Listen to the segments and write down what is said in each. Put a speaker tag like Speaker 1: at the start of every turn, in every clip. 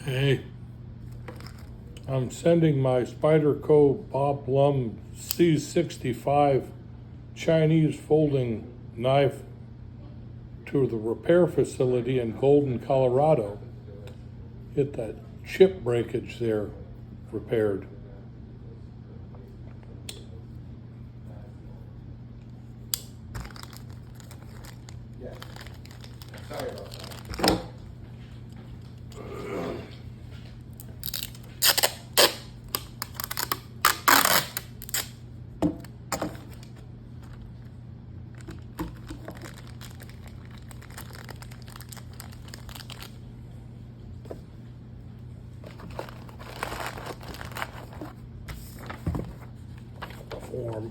Speaker 1: Hey, I'm sending my Spyderco C65 Chinese folding knife to the repair facility in Golden, Colorado. Get that chip breakage there repaired.
Speaker 2: Yeah. Sorry about that.
Speaker 1: Form.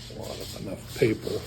Speaker 1: A lot of enough paper.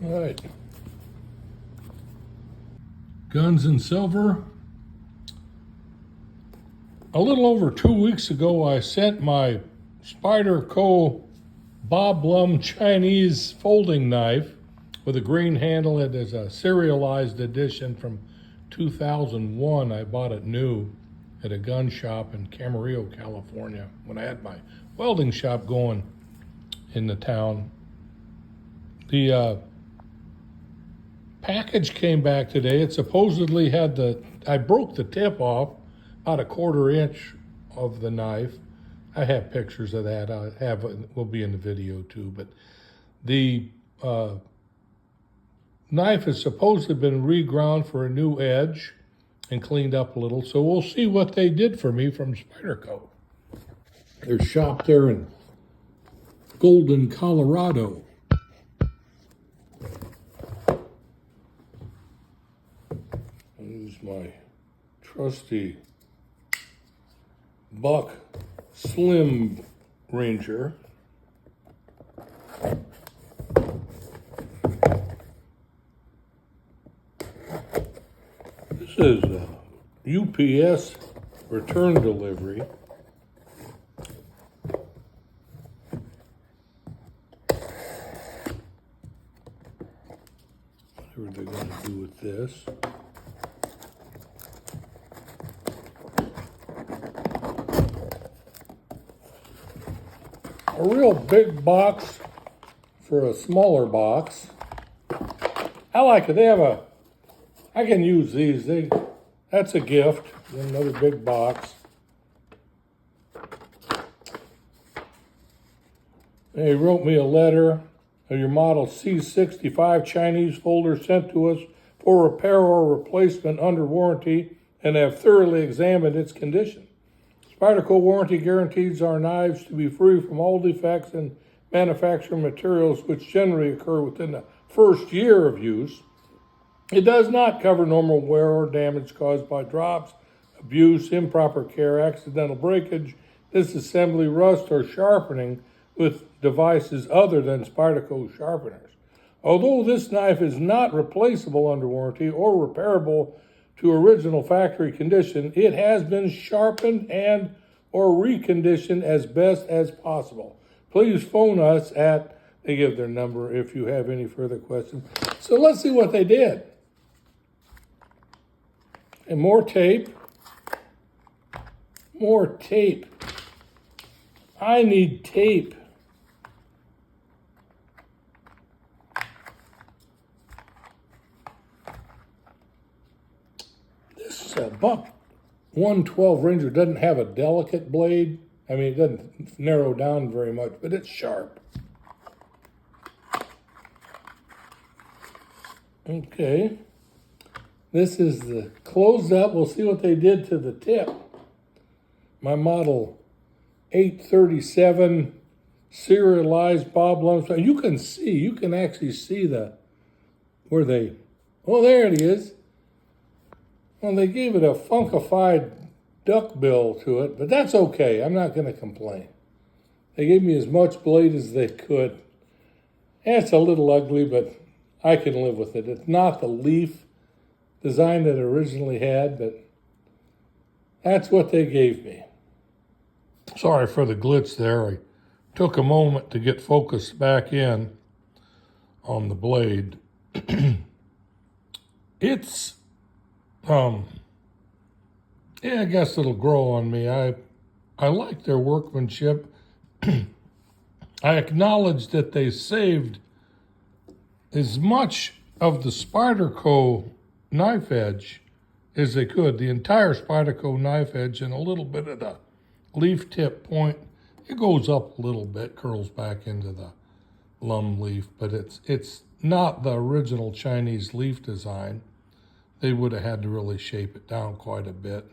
Speaker 1: All right. Guns and silver. A little over 2 weeks ago, I sent my Spyderco Chinese folding knife with a green handle. It is a serialized edition from 2001. I bought it new at a gun shop in Camarillo, California, when I had my welding shop going in the town. The package came back today. It supposedly had I broke the tip off, about a 1/4 inch of the knife. I have pictures of that. Will be in the video too. But the knife has supposedly been reground for a new edge and cleaned up a little. So we'll see what they did for me from Spyderco. Their shop there in Golden, Colorado. Use my trusty Buck Slim Ranger. This is a UPS return delivery. Whatever they're going to do with this. A real big box for a smaller box. I like it. They have I can use these. That's a gift. Another big box. They wrote me a letter of your model C65 Chinese folder sent to us for repair or replacement under warranty and have thoroughly examined its condition. Spyderco warranty guarantees our knives to be free from all defects in manufacturing materials which generally occur within the first year of use. It does not cover normal wear or damage caused by drops, abuse, improper care, accidental breakage, disassembly, rust, or sharpening with devices other than Spyderco sharpeners. Although this knife is not replaceable under warranty or repairable to original factory condition, it has been sharpened and or reconditioned as best as possible. Please phone us they give their number if you have any further questions. So let's see what they did. And more tape. More tape. I need tape. This Buck 112 Ranger doesn't have a delicate blade. I mean, it doesn't narrow down very much, but it's sharp. Okay. This is the close-up. We'll see what they did to the tip. My model 837 serialized bob lumps. You can actually see where they, oh, there it is. Well, they gave it a funkified duck bill to it, but that's okay. I'm not going to complain. They gave me as much blade as they could. And it's a little ugly, but I can live with it. It's not the leaf design that it originally had, but that's what they gave me. Sorry for the glitch there. I took a moment to get focused back in on the blade. It's, yeah, I guess it'll grow on me. I like their workmanship. I acknowledge that they saved as much of the Spyderco knife edge as they could. The entire Spyderco knife edge and a little bit of the leaf tip point. It goes up a little bit, curls back into the lum leaf, but it's not the original Chinese leaf design. They would have had to really shape it down quite a bit.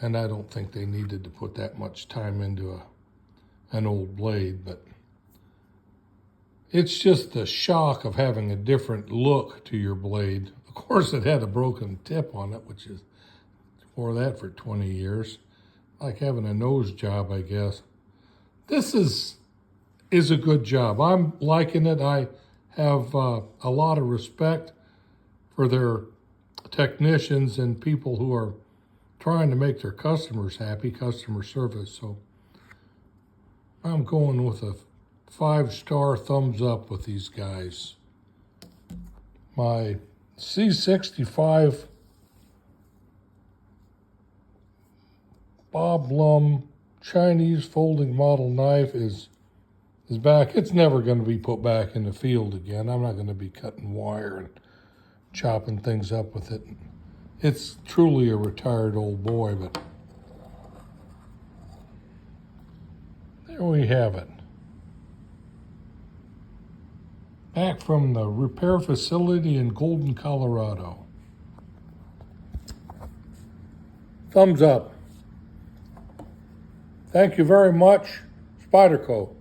Speaker 1: And I don't think they needed to put that much time into an old blade, but it's just the shock of having a different look to your blade. Of course, it had a broken tip on it, which is, wore that for 20 years. Like having a nose job, I guess. This is a good job. I'm liking it. I have a lot of respect for their technicians and people who are trying to make their customers happy, customer service. So I'm going with a 5-star thumbs up with these guys. My C65 Bob Lum Chinese folding model knife is back. It's never going to be put back in the field again. I'm not going to be cutting wire and chopping things up with it. It's truly a retired old boy, but there we have it. Back from the repair facility in Golden, Colorado. Thumbs up. Thank you very much, Spyderco.